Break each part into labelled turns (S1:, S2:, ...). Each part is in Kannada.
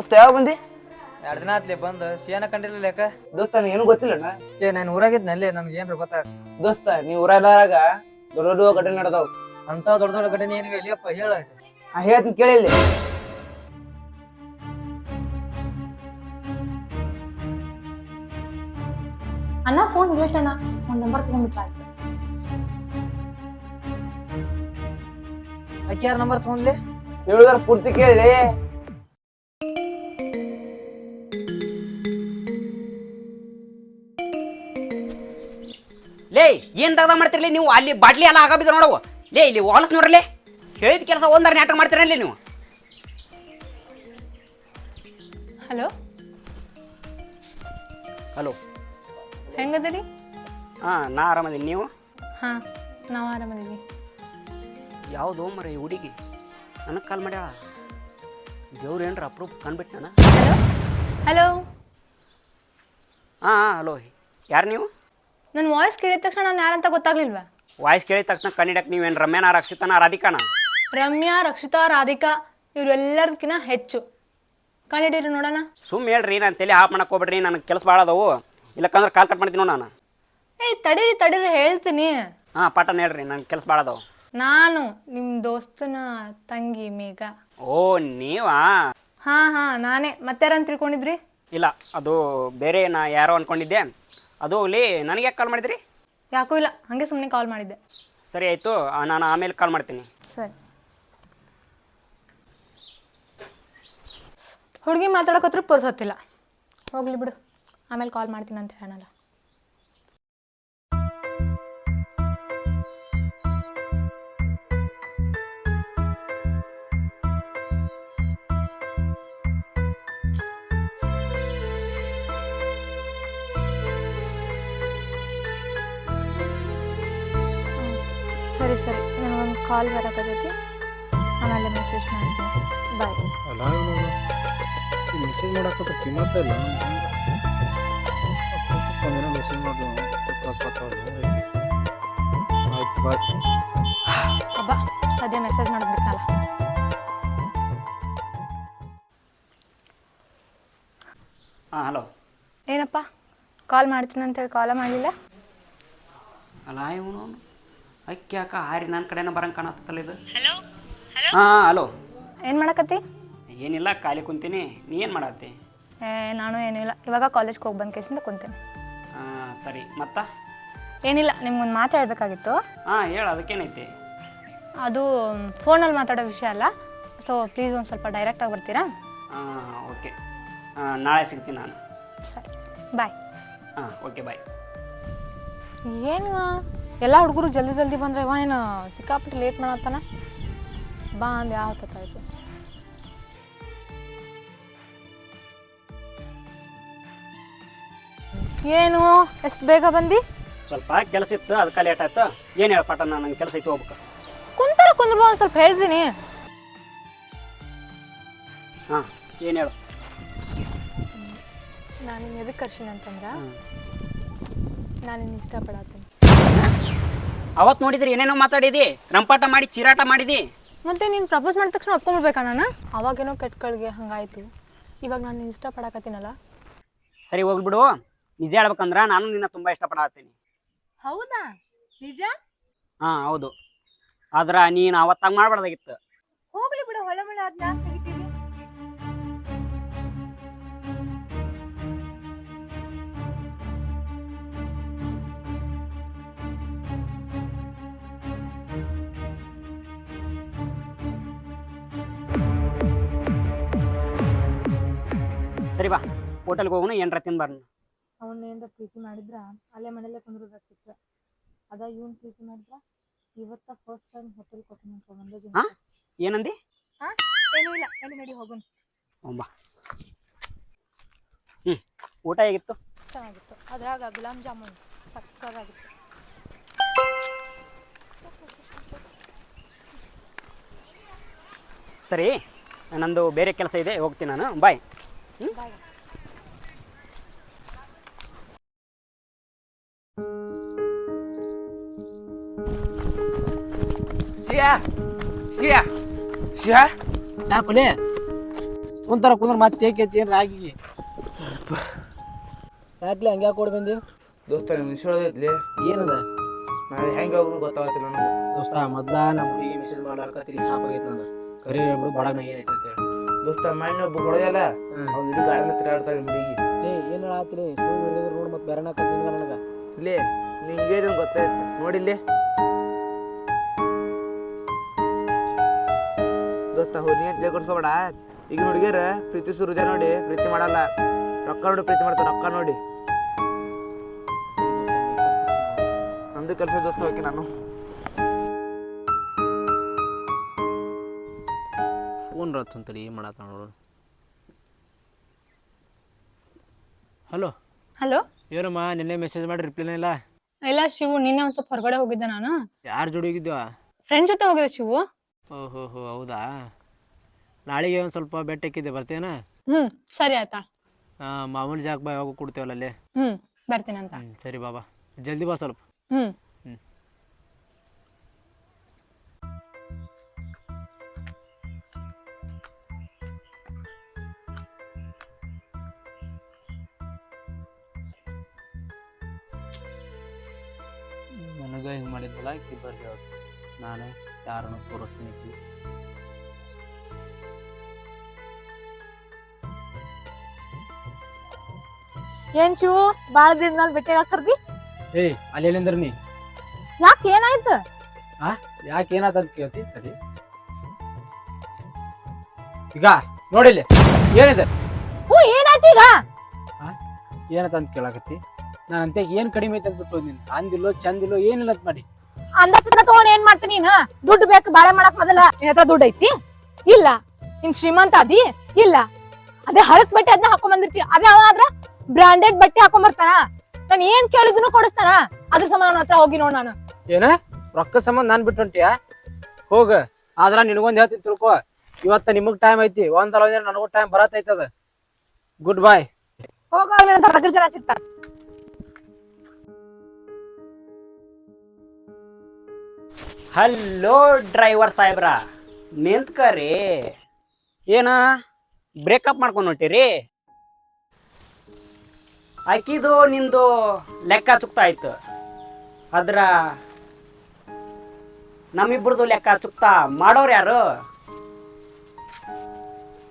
S1: ದೋಸ್ತ ಯಾವ ಬಂದಿ?
S2: 2 ದಿನ ಆತ್ಲಿ ಬಂದು ಏನ ಕಂಡಿಲ್ಲ ಲೆಕ್ಕ.
S1: ದೋಸ್ತ ಏನು ಗೊತ್ತಿಲ್ಲಣ್ಣ.
S2: ನಾನು ಊರಾಗಿದ್ನಲ್ಲಿ ನನ್ಗೆ ಏನ್ರ ಗೊತ್ತಾಗ.
S1: ದೋಸ್ತ ನೀ ಊರಾಗ ದೊಡ್ಡ ದೊಡ್ಡ ಘಟನೆ ನಡೆದಾವ್.
S2: ಅಂತ ದೊಡ್ಡ ದೊಡ್ಡ ಘಟನೆ ಏನಿಗೆ ಇಲ್ಲಿಯಪ್ಪ ಹೇಳ.
S1: ಹೇಳ್ತೀನಿ ಕೇಳಿಲ್ಲಿ.
S3: ಅಣ್ಣ ಫೋನ್ ಇಲ್ಲಟ್ಟಣ್ಣ, ಒಂದು ನಂಬರ್ ತಗೊಂಡ್ಬಿಟ್ರ ಆಯ್ತು.
S2: ಅಕ್ಕಿ ಯಾರ ನಂಬರ್ ತಗೊಂಡ್ಲಿ?
S1: ಹೇಳುದಾರ ಪೂರ್ತಿ ಕೇಳಿ.
S4: ಲೇ ಏನ್ ದಗದ ಮಾಡ್ತಿರ್ಲಿ ನೀವು? ಅಲ್ಲಿ ಬಾಟ್ಲಿ ಎಲ್ಲ ಹಾಕಬಿದ್ರು ನೋಡವು. ಲೇ ಇಲ್ಲಿ ವಾಲಸ್ ನೋಡ್ರಲೇ, ಹೇಳಿದ ಕೆಲಸ ಒಂದರ ನಾಟಕ ಮಾಡ್ತೀರಲ್ಲ ನೀವು.
S3: ಹಲೋ
S4: ಹಲೋ,
S3: ಹೆಂಗದಿರಿ?
S4: ನಾ ಆರಾಮದೀನಿ, ನೀವು?
S3: ಹಾ, ನಾವು ಆರಾಮದೀವಿ.
S4: ಯಾವುದು ಮರ ಈ ಹುಡುಗಿ ನನಗೆ ಕಾಲ್ ಮಾಡ್ಯಾಳ? ದೇವ್ರು ಏನ್ರ ಅಪ್ರೂಪ್ ಕಂಡ್ಬಿಟ್ಟು ನಾನು.
S3: Hello hello.
S4: ಹಲೋ, ಯಾರು ನೀವು?
S3: ನನ್ನ ವಾಯ್ಸ್ ಕೇಳಿದ ತಕ್ಷಣ ನಾನು ಯಾರಂತ ಗೊತ್ತಾಗ್ಲಿಲ್ವಾ?
S4: ವಾಯ್ಸ್ ಕೇಳಿದ ತಕ್ಷಣ ಕಣ್ಣಿಡಕ್ಕೆ ನೀವೇನು ರಮ್ಯಾನ, ರಕ್ಷಿತಾನ, ರಾಧಿಕಾನ?
S3: ರಮ್ಯಾ, ರಕ್ಷಿತಾ, ರಾಧಿಕಾ ಇವರೆಲ್ಲದಕ್ಕಿಂತ ಹೆಚ್ಚು. ಕಂಡಿಡೀರಿ ನೋಡೋಣ.
S4: ಸುಮ್ಮನೆ ಹೇಳ್ರಿ, ನಾನು ತಲೆ ಹಾಪ್ ಮಾಡಕ್ಕೆ ಹೋಗ್ಬಿಡ್ರಿ, ನನಗೆ ಕೆಲಸ ಭಾಳ ಅದಾವು. ಇಲ್ಲಕ್ಕಂದ್ರೆ ಕಾಲ್ ಕಟ್ ಮಾಡ್ತೀನಿ ನಾನು.
S3: ಏಯ್ ತಡೀರಿ ಹೇಳ್ತೀನಿ.
S4: ಪಾಠನ ಹೇಳ್ರಿ, ನನಗೆ ಕೆಲಸ ಭಾಳ ಅದಾವು.
S3: ನಾನು ನಿಮ್ಮ ದೋಸ್ತನ ತಂಗಿ ಮೇಘ.
S4: ಓ ನೀವಾ?
S3: ಹಾ ನಾನೇ. ಮತ್ತಾರಂತ ತಿಳ್ಕೊಂಡಿದ್ರಿ?
S4: ಇಲ್ಲ, ಅದು ಬೇರೆ, ನಾ ಯಾರೋ ಅಂದ್ಕೊಂಡಿದ್ದೆ. ಅದು ಹೋಗ್ಲಿ, ನನಗೆ ಯಾಕೆ ಕಾಲ್ ಮಾಡಿದ್ರಿ?
S3: ಯಾಕೂ ಇಲ್ಲ, ಹಾಗೆ ಸುಮ್ಮನೆ ಕಾಲ್ ಮಾಡಿದ್ದೆ.
S4: ಸರಿ ಆಯಿತು, ನಾನು ಆಮೇಲೆ ಕಾಲ್ ಮಾಡ್ತೀನಿ.
S3: ಸರಿ. ಹುಡುಗಿ ಮಾತಾಡೋಕತ್ರ ಪುರ್ಸೊತ್ತಿಲ್ಲ. ಹೋಗ್ಲಿ ಬಿಡು, ಆಮೇಲೆ ಕಾಲ್ ಮಾಡ್ತೀನಿ ಅಂತ ಹೇಳಲ್ಲ. ಸರಿ ನನಗೊಂದು ಕಾಲ್ ಬರೋಕತ್ತೈತಿ, ಆಮೇಲೆ ಮೆಸೇಜ್ ಮಾಡ್ತೀನಿ. ಬಾಯ್.
S5: ಅಲ್ಲ ಮೆಸೇಜ್ ಮಾಡಕ್ಕೆ ಕಿಮ್ಮತ್ತ ಇಲ್ಲ. ಮೆಸೇಜ್ ಮಾಡಿ ಆಯ್ತು ಬಾಯ್.
S3: ಅಬ್ಬಾ, ಸದ್ಯ ಮೆಸೇಜ್ ಮಾಡೋದು ಬಿಟ್ಟನಲ್ಲ.
S4: ಹಲೋ.
S3: ಏನಪ್ಪ ಕಾಲ್ ಮಾಡ್ತೀನಿ ಅಂತೇಳಿ ಕಾಲ ಮಾಡಲಿಲ್ಲ?
S4: ಅಲ್ಲ ಇವನು ಅಕ್ಕಿ ಯಾಕ ಹಾರಿ ನನ್ನ ಕಡೆನ ಬರಂಗೆ ಕಾಣತ್ತಲ್ಲ ಇದು.
S3: ಹಲೋ.
S4: ಹಲೋ.
S3: ಏನು ಮಾಡಕತ್ತಿ?
S4: ಏನಿಲ್ಲ, ಖಾಲಿ ಕುಂತೀನಿ. ನೀ ಏನು ಮಾಡತ್ತಿ?
S3: ನಾನು ಏನಿಲ್ಲ, ಇವಾಗ ಕಾಲೇಜ್ಗೆ ಹೋಗಿ ಬಂದ ಕೇಸಿಂದ ಕುಂತೀನಿ.
S4: ಸರಿ, ಮತ್ತ?
S3: ಏನಿಲ್ಲ, ನಿಮ್ಗೊಂದು ಮಾತಾಡಬೇಕಾಗಿತ್ತು.
S4: ಹೇಳು, ಅದಕ್ಕೇನೈತಿ?
S3: ಅದು ಫೋನಲ್ಲಿ ಮಾತಾಡೋ ವಿಷಯ ಅಲ್ಲ, ಸೊ ಪ್ಲೀಸ್ ಒಂದು ಸ್ವಲ್ಪ ಡೈರೆಕ್ಟಾಗಿ ಬರ್ತೀರಾ?
S4: ಓಕೆ, ನಾಳೆ ಸಿಗ್ತೀನಿ ನಾನು.
S3: ಸರಿ, ಬಾಯ್.
S4: Okay bye.
S3: ಏನು ಎಲ್ಲ ಹುಡುಗರು ಜಲ್ದಿ ಬಂದರೆ ಇವ ಏನು ಸಿಕ್ಕಾಪಟ್ಟೆ ಲೇಟ್ ಮಾಡತ್ತಾನ? ಬಾ ಅಂದು ಯಾವ ತತ್ತಾಯ್ತು. ಏನು ಎಷ್ಟು ಬೇಗ ಬಂದು?
S4: ಸ್ವಲ್ಪ ಕೆಲಸ ಇತ್ತು, ಅದಕ್ಕೆ ಲೇಟ್ ಆಯ್ತು. ಏನು ಹೇಳ ಪಾಠ, ನಂಗೆ ಕೆಲಸ ಇತ್ತು, ಹೋಗ್ಬೇಕು.
S3: ಕುಂದ್ರು ಒಂದು ಸ್ವಲ್ಪ ಹೇಳ್ತೀನಿ.
S4: ಏನು ಹೇಳು?
S3: ನಾನು ನಿನ್ನ ಎದಕ್ಕೆ ಕರ್ಸಿನಿ ಅಂತಂದ್ರೆ, ನಾನು ನಿನ್ನ ಇಷ್ಟಪಡತ್ತೀನಿ.
S4: ಅವತ್ತು ನೋಡಿದ್ರಿ ಏನೇನೋ ಮಾತಾಡಿದಿ, ರಂಪಾಟ ಮಾಡಿ ಚಿರಾಟ ಮಾಡಿದಿ.
S3: ಮತ್ತೆ ನೀನು ಪ್ರಪೋಸ್ ಮಾಡಿದ ತಕ್ಷಣ ಒಪ್ಕೊಂಡ್ಬಿಡ್ಬೇಕಾ ನಾನು? ಅವಾಗೇನೋ ಕೆಟ್ಟಗಳಿಗೆ ಹಂಗಾಯ್ತು, ಇವಾಗ ನಾನು ನಿನ್ನ ಇಷ್ಟಪಡಕತ್ತೀನಲ್ಲ.
S4: ಸರಿ ಹೋಗ್ಬಿಡು. ನಿಜ ಹೇಳ್ಬೇಕಂದ್ರೆ ನಾನು ನಿನ್ನ ತುಂಬ ಇಷ್ಟಪಡತ್ತೀನಿ.
S3: ಹೌದಾ? ನಿಜ?
S4: ಹೌದು. ಆದ್ರೆ ನೀನು ಅವತ್ತಾಗ ಮಾಡಬಾರ್ದಾಗಿತ್ತು.
S3: ಹೋಗ್ಲಿ ಬಿಡು, ಹೊಳೆ ಮಳೆ ಆದ್ನ ಯಾಕೆ ತೆಗಿತೀವಿ?
S4: ಸರಿ ಬಾ, ಹೋಟೆಲ್ಗೆ ಹೋಗೋಣ, ಏನರ ತಿನ್ಬಾರ್ದು.
S3: ಅವನ್ನ ಏನಾರ ಪ್ರೀತಿ ಮಾಡಿದ್ರ ಅಲ್ಲೇ ಮನೇಲೆ ಕುಂದ್ರದಾಕಿತ್ತು. ಅದ ಇವನ್ ಪ್ರೀತಿ ಮಾಡಿದ್ರ ಇವತ್ತ ಫಸ್ಟ್ ಟೈಮ್ ಹೋಟೆಲ್ ಕೊಟ್ಟು
S4: ಏನಂದಿ?
S3: ಏನೂ ಇಲ್ಲ, ನಡಿ ಹೋಗೋಣ.
S4: ಬಾ. ಊಟ ಹೇಗಿತ್ತು?
S3: ಚೆನ್ನಾಗಿತ್ತು. ಅದ್ರಾಗ ಗುಲಾಬ್ ಜಾಮೂನ್ ಸಕ್ಕತ್ತಾಗಿತ್ತು.
S4: ಸರಿ, ನಂದು ಬೇರೆ ಕೆಲಸ ಇದೆ, ಹೋಗ್ತೀನಿ ನಾನು. ಬಾಯ್.
S3: ಬಾಯ್.
S1: ಸಿಯಾ ಸಿಯಾ ಸಿಯಾ
S2: ಯಾಕುಲೆ
S1: ಕುಂದ್ರ ಮತ್ತೆ ಏಕೈತಿ ಏನ್ರ ಆಗಿ ಯಾಕ್ಲೆ ಹಂಗೆ ಕೊಡ್ ಬಂದಿ
S2: ದೋಸ್ತ ನಿಮ್ಗೆ ಇಷ್ಟೊಳದೈತ್ಲಿ
S1: ಏನದ
S2: ನಾಳೆ ಹೆಂಗೆ ಹೋಗೋದು ಗೊತ್ತಾಗತ್ತಿಲ್ಲ ನನಗೆ.
S1: ದೋಸ್ತ ಮೊದ್ಲ ನಮ್ಮ ಹುಡುಗಿ ಮೆಸೇಜ್ ಮಾಡ್ಲಾರ್ಕತ್ತೀನಿ ಹಾಪಾಗೈತೆ ನಂದು ಕರಿ ಹೇಳ್ಬಿಡು ಬಡಗ ನಾ ಏನೈತೆ ಅಂತೇಳಿ
S2: ದೋಸ್ತ ಮಣ್ಣು ಒಬ್ಬ ಹೊಡೆಯಲ್ಲ ಅವ್ನು ಇಡೀ ಗಾಡಿನ ತಿರುಗಾಡ್ತಾಳೆ ಹುಡುಗಿ.
S1: ಏನು ಹೇಳತ್ರಿ ಸುಳ್ಳು ಹೇಳಿದ್ರು ನೋಡು ಮತ್ತೆ ಬೇರೆ ನಾಕತ್ ನಿನ್ಗ ನನಗೆ
S2: ಇಲ್ಲೇ ನಿಂಗೆ ಗೊತ್ತಾಯ್ತು ನೋಡಿಲ್ಲಿ ದೋಸ್ತ ಹೋಗಿ ಅಂತ ಕೊಡ್ಸ್ಕೊಬೇಡ. ಈಗ ಹುಡುಗಿಯರ ಪ್ರೀತಿ ಸುರುಜ ನೋಡಿ ಪ್ರೀತಿ ಮಾಡಲ್ಲ, ರೊಕ್ಕ ನೋಡಿ ಪ್ರೀತಿ ಮಾಡ್ತಾರೆ. ರೊಕ್ಕ ನೋಡಿ ನಮ್ದು ಕೆಲಸ ದೋಸ್ತ ಹೋಗಿ ನಾನು
S1: ಫೋನ್ ರತ್ತಂತಡಿ ಏನು ಮಾಡತ್ತ ನೋಡು. ಹಲೋ
S6: ಹಲೋ,
S1: ಏನಮ್ಮ ನಿನ್ನೆ ಮೆಸೇಜ್ ಮಾಡಿ ರಿಪ್ಲೈನೇ ಇಲ್ಲ.
S6: ಇಲ್ಲ ಶಿವು, ನಿನ್ನೆ ಒಂದ್ ಸ್ವಲ್ಪ ಹೊರಗಡೆ ಹೋಗಿದ್ದೆ ನಾನು.
S1: ಯಾರ ಜೋಡಿ ಹೋಗಿದ್ವ?
S6: ಫ್ರೆಂಡ್ ಜೊತೆ ಹೋಗಿದ್ದೆ ಶಿವು.
S1: ಓಹೋ ಹೌದಾ. ನಾಳೆಗೆ ಒಂದು ಸ್ವಲ್ಪ ಬೆಟ್ಟ ಹಾಕಿದ್ದೆ ಬರ್ತೇನ?
S6: ಸರಿ ಆಯ್ತಾ.
S1: ಮಾಮೂಲಿ ಜಾಗ ಬಾ ಯಾವಾಗ ಕೊಡ್ತೇವಲ್ಲ ಅಲ್ಲೇ.
S6: ಬರ್ತೀನಂತ.
S1: ಸರಿ ಬಾಬಾ, ಜಲ್ದಿ ಬಾ ಸ್ವಲ್ಪ. ನನಗೆ ಹಿಂಗೆ ಮಾಡಿದ್ವಲ್ಲ ಕಿ ಬರ್ರಿ ಅವ್ರು, ನಾನು ಯಾರನ್ನು ತೋರಿಸ್ತೀನಿ ಕಿ.
S3: ಏನ್ ಶಿವು ಬಾಳ ದಿನ ಭೇಟಿ ಕರ್ದಿ?
S1: ಏಯ್ ಅಲ್ಲೆಲ್ಲಿಂದ್ರ ನೀ?
S3: ಯಾಕೆ ಏನಾಯ್ತು?
S1: ಯಾಕೆ ಏನಾತ ಕೇಳ್ತಿ? ಸರಿ ಈಗ ನೋಡಿಲ್ಲ ಏನಿದೆ?
S3: ಏನಾಯ್ತು ಈಗ?
S1: ಏನಂತ ಅಂತ ಕೇಳಾಕತ್ತಿ? ನಾನು ಅಂತ ಏನ್ ಕಡಿಮೆ ಐತೆ ಅಂದ್ಬಿಟ್ಟು ನೀನು ಅಂದಿಲ್ಲೋ ಚಂದಿಲ್ಲೋ ಏನಿಲ್ಲ ಅಂತ ಮಾಡಿ
S3: ಅಂದ ತಗೊಂಡ್ ಏನ್ ಮಾಡ್ತೀನಿ ನೀನು? ದುಡ್ಡು ಬೇಕು ಬಾಳೆ ಮಾಡಕ್ ಮೊದಲ. ನಿನ್ ಹತ್ರ ದುಡ್ಡು ಐತಿ? ಇಲ್ಲ. ನಿನ್ ಶ್ರೀಮಂತ ಅದಿ? ಇಲ್ಲ. ಅದೇ ಹರಕ್ ಬಟ್ಟೆ ಅದನ್ನ ಹಾಕೊಂಡ್ ಬಂದಿರ್ತಿ. ಅದೇ ಅವ ಆದ್ರ ಬ್ರಾಂಡೆಡ್ ಬಟ್ಟೆ ಹಾಕೊಂಡ್ ಬರ್ತಾನ. ನಾನು ಏನ್ ಕೇಳಿದ್ರು ಕೊಡಿಸ್ತಾನ. ಅದ್ರ ಸಂಬಂಧ ಹತ್ರ ಹೋಗಿ ನೋಡ್ ನಾನು.
S1: ಏನ ರೊಕ್ಕ ಸಂಬಂಧ ನಾನ್ ಬಿಟ್ಟು ಹೊಂಟಿಯ? ಹೋಗ. ಆದ್ರ ನಿನಗೊಂದ್ ಹೇಳ್ತೀನಿ ತಿಳ್ಕೊ, ಇವತ್ತ ನಿಮಗ್ ಟೈಮ್ ಐತಿ, ಒಂದಲ್ಲ ಒಂದ್ ನನಗೂ ಟೈಮ್ ಬರತ್ತೈತದ. ಗುಡ್ ಬಾಯ್.
S3: ಹೋಗ ಜನ ಸಿಗ್ತಾರ.
S4: ಹಲೋ ಡ್ರೈವರ್ ಸಾಹೇಬ್ರ, ನಿಂತ್ಕರಿ. ಏನ ಬ್ರೇಕಪ್ ಮಾಡ್ಕೊಂಡು ಹೊಂಟಿರಿ? ಆಕಿದು ನಿಂದು ಲೆಕ್ಕ ಚುಕ್ತಾ ಆಯ್ತು, ಅದ್ರ ನಮ್ಮಿಬ್ರದ್ದು ಲೆಕ್ಕ ಚುಕ್ತಾ ಮಾಡೋರು ಯಾರು?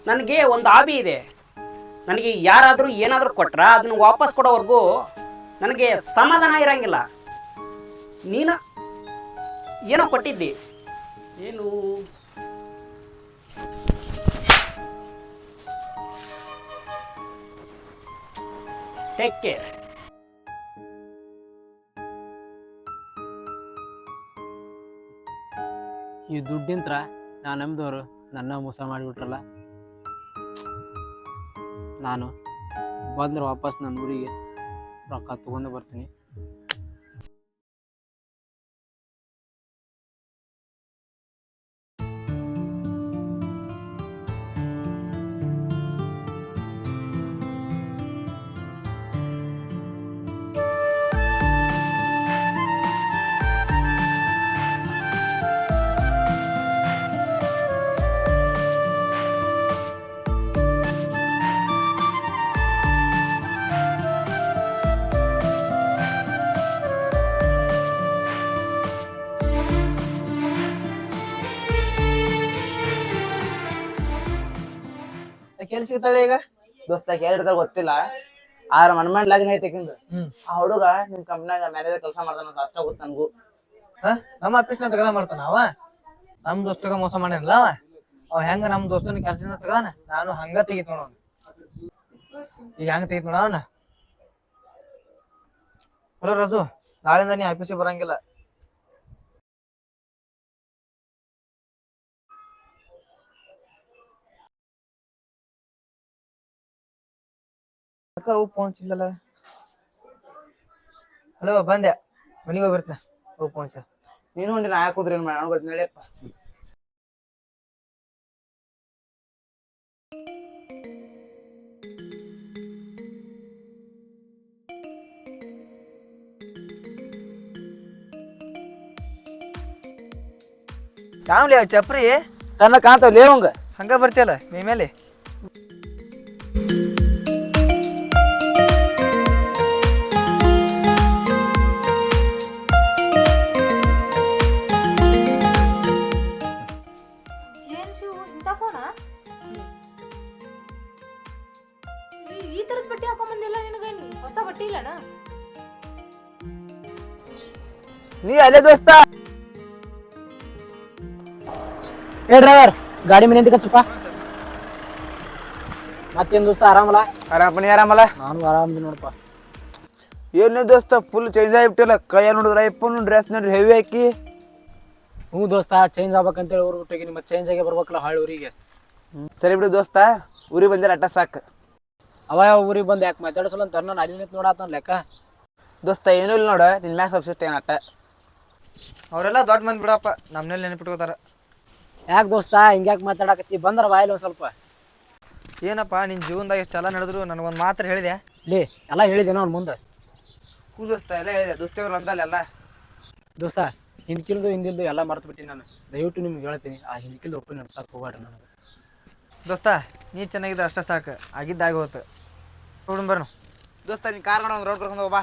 S4: ನನಗೆ ಒಂದು ಆಬಿ ಇದೆ. ನನಗೆ ಯಾರಾದರೂ ಏನಾದರೂ ಕೊಟ್ರ ಅದನ್ನು ವಾಪಸ್ ಕೊಡೋವರೆಗೂ ನನಗೆ ಸಮಾಧಾನ ಇರಂಗಿಲ್ಲ. ನೀನು ಏನೋ ಕೊಟ್ಟಿದ್ದಿ, ಏನು ಟೇಕ್ ಕೇರ್.
S1: ಈ ದುಡ್ಡಿಂತ್ರ ನಾನು ನಂಬಿದವರು ನನ್ನ ಮೋಸ ಮಾಡಿಬಿಟ್ರಲ್ಲ. ನಾನು ಬಂದ್ರೆ ವಾಪಸ್ ನನ್ನ ಊರಿಗೆ ರೊಕ್ಕ ತಗೊಂಡು ಬರ್ತೀನಿ.
S2: ಕೆಲ್ಸ ಸಿಗ್ತಾಳೆ ಈಗ? ದೋಸ್ತ ಕೇಳಿರ್ತಾರ ಗೊತ್ತಿಲ್ಲ, ಆದ್ರ ಮನ್ಮಂಡ್ ಲಗ್ನ ಐತೆಕಿಂದ. ಆ ಹುಡುಗ ನಿಮ್ ಕಂಪ್ನ್ಯಾಗ ಮ್ಯಾನೇಜರ್ ಕೆಲಸ ಮಾಡ್ತಾನ ಅಷ್ಟ ಗೊತ್ತ ನನ್ಗೂ. ನಮ್ಮ ಆಫೀಸ್ನ ತಗದ ಮಾಡ್ತಾನ ಅವ. ನಮ್ ದೋಸ್ತಗ ಮೋಸ ಮಾಡ್ಯಾನಲ್ಲ ಅವ ಹೆಂಗ ನಮ್ ದೋಸ್ತನ ಕೆಲ್ಸದಿಂದ ತಗದಾನ, ನಾನು ಹಂಗ ತೆಗಿತ್ ನೋಡ. ಈಗ ಹೆಂಗ ತೆಗಿತ್ ನೋಡ ಅವನ. ಹಲೋ ರಾಜು, ನಾಳೆಯಿಂದ ನೀ ಆಫೀಸಿಗೆ ಬರಂಗಿಲ್ಲ. ಫೋನ್ ಸಿಗಲ್ಲ. ಹಲೋ, ಬಂದೆ, ಮನಿಗೆ ಹೋಗಿ ಬರ್ತೆ. ಫೋನ್ ಸರ್, ನೀನು ಹೊಂಡಿ ನಾ ಹಾಕುದ್ರಿ ಏನ್ ಮಾಡೋಣ ಗೊತ್ತಿಲ್ಲಪ್ಪ. ಯಾವ್ಲಿ ಚಪ್ರಿ ಕಣ್ಣ ಕಾಣ್ತಾವ ಲೇವಂಗ ಹಂಗ ಬರ್ತಿಯಲ್ಲ ಮೈ ಮೇಲೆ.
S3: ಈ ತರದ್ ಬಟ್ಟೆ ಹಾಕೊಂಡ್ ಬಂದಿಲ್ಲ ನಿನಗ ಹೊಸ ಬಟ್ಟೆ ಇಲ್ಲಣ್ಣ
S2: ನೀ ಅಲ್ಲೇ ದೋಸ್ತ
S1: ಏ ಡ್ರೈವರ್ ಗಾಡಿ ಮನೆ ಅಂತ ಕಚ್ಚಪ್ಪ ಮತ್ತೇನ್ ದೋಸ್ತ ಆರಾಮಲ್ಲ
S2: ಆರಾಮ ನೀ ಆರಾಮಲ್ಲ
S1: ನಾನು ಆರಾಮದಿ ನೋಡಪ್ಪ
S2: ಏನೇ ದೋಸ್ತ ಫುಲ್ ಚೇಂಜ್ ಆಗಿಬಿಟ್ಟಿಲ್ಲ ಕೈಯ ನೋಡಿದ್ರ ಇಪ್ಪನು ಡ್ರೆಸ್ ನೋಡ್ರಿ ಹೆವಿ ಹಾಕಿ
S1: ಹ್ಞೂ ದೋಸ್ತ ಚೇಂಜ್ ಆಗ್ಬೇಕಂತೇಳಿ ಊರ್ ಬಿಟ್ಟಿಗೆ ನಿಮ್ಮ ಚೇಂಜ್ ಆಗಿ ಬರ್ಬೇಕಲ್ಲ ಹಾಳು ಊರಿಗೆ
S2: ಸರಿ ಬಿಡು ದೋಸ್ತ ಊರಿಗೆ ಬಂದಿರ ಅಟ್ಟ ಸಾಕು
S1: ಅವ ಯಾವ ಊರಿಗೆ ಬಂದು ಯಾಕೆ ಮಾತಾಡ್ಸಲ್ಲ ಅಂತ ನಾನು ಅಲ್ಲಿ ನಿಂತು ನೋಡಾತನ ಲೆಕ್ಕ
S2: ದೋಸ್ತ ಏನೂ ಇಲ್ಲ ನೋಡ ನಿನ್ ಮ್ಯಾಗ ಸಬ್ಸಿಸ್ಟ್ ಏನ್ ಅಟ್ಟ
S7: ಅವರೆಲ್ಲ ದೊಡ್ಡ ಮಂದಿ ಬಿಡಪ್ಪ ನಮ್ಮನೇಲಿ ನೆನಪಿಟ್ಕೋತಾರ
S1: ಯಾಕೆ ದೋಸ್ತ ಹಿಂಗ್ಯಾಕೆ ಮಾತಾಡಕತ್ತಿ ಬಂದ್ರ ಬಾಯಿಲ್ಲ ಒಂದು ಸ್ವಲ್ಪ
S7: ಏನಪ್ಪ ನಿನ್ನ ಜೀವನದಾಗ ಇಷ್ಟೆಲ್ಲ ನಡೆದ್ರು ನನಗೊಂದು ಮಾತ್ರ ಹೇಳಿದೆ
S1: ಲೇ ಎಲ್ಲ ಹೇಳಿದೇನೋ ಅವ್ನು ಮುಂದೆ
S2: ಹೂ ದೋಸ್ತ ಎಲ್ಲ ಹೇಳಿದೆ ದೋಸ್ತಿಗಳು ಅಂತಲ್ಲ ಎಲ್ಲ
S1: ದೋಸ್ತ ಹಿಂದ್ಕಿಲ್ದು ಹಿಂದಿಲ್ದು ಎಲ್ಲ ಮರ್ತು ಬಿಟ್ಟು ನಾನು ದಯವಿಟ್ಟು ನಿಮ್ಗೆ ಹೇಳ್ತೀನಿ ಆ ಹಿಂದ್ಕಿಲ್ದು ಒಪ್ಪಿ ನಡ್ಸಕ್ಕೆ ಹೋಗ್ಬೇಡ್ರಿ ನನಗೆ
S7: ದೋಸ್ತ ನೀ ಚೆನ್ನಾಗಿದ್ರೆ ಅಷ್ಟೇ ಸಾಕು ಆಗಿದ್ದಾಗಿ ಹೋತು ನೋಡು ಬರ್ನು
S2: ದೋಸ್ತ ನೀ ಕಾರ್ ರೋಡ್ ಕರ್ಕೊಂಡು ಹೋಗ್ಬಾ